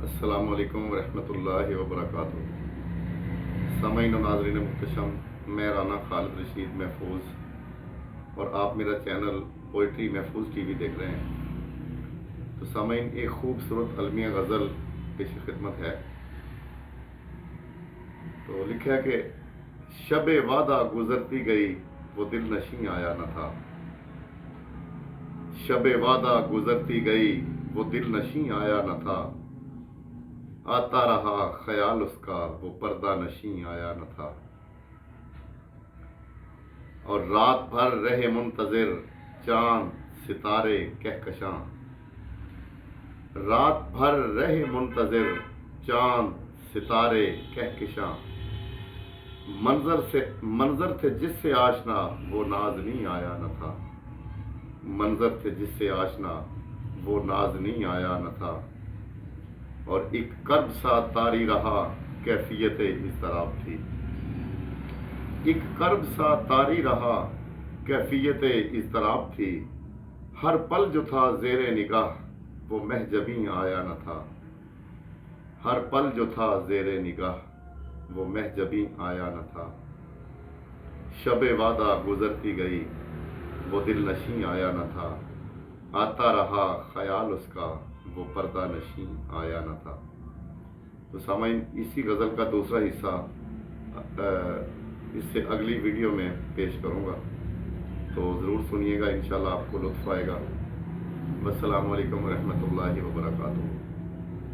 السلام علیکم ورحمۃ اللہ وبرکاتہ۔ سامعین و ناظرین محتشم، میں رانا خالد رشید محفوظ اور آپ میرا چینل پوئٹری محفوظ ٹی وی دیکھ رہے ہیں۔ تو سامعین، ایک خوبصورت المیہ غزل پیش خدمت ہے۔ تو لکھا ہے کہ شب وعدہ گزرتی گئی وہ دل نشیں آیا نہ تھا۔ شب وعدہ گزرتی گئی وہ دل نشیں آیا نہ تھا، آتا رہا خیال اس کا وہ پردہ نشیں آیا نہ تھا۔ اور رات بھر رہے منتظر چاند ستارے کہکشاں، رات بھر رہے منتظر چاند ستارے کہکشاں، منظر تھے جس سے آشنا وہ نازنیں آیا نہ تھا، منظر تھے جس سے آشنا وہ نازنیں آیا نہ تھا۔ اور ایک کرب سا طاری رہا کیفیت اضطراب تھی، ایک کرب سا طاری رہا کیفیت اضطراب تھی، ہر پل جو تھا زیر نگاہ وہ محجبیں آیا نہ تھا، ہر پل جو تھا زیر نگاہ وہ محجبیں آیا نہ تھا۔ شب وعدہ گزرتی گئی وہ دل نشیں آیا نہ تھا، آتا رہا خیال اس کا وہ پردہ نشیں آیا نہ تھا۔ تو سامعین، اسی غزل کا دوسرا حصہ اس سے اگلی ویڈیو میں پیش کروں گا، تو ضرور سنیے گا، انشاءاللہ آپ کو لطف آئے گا۔ والسلام علیکم ورحمۃ اللہ وبرکاتہ۔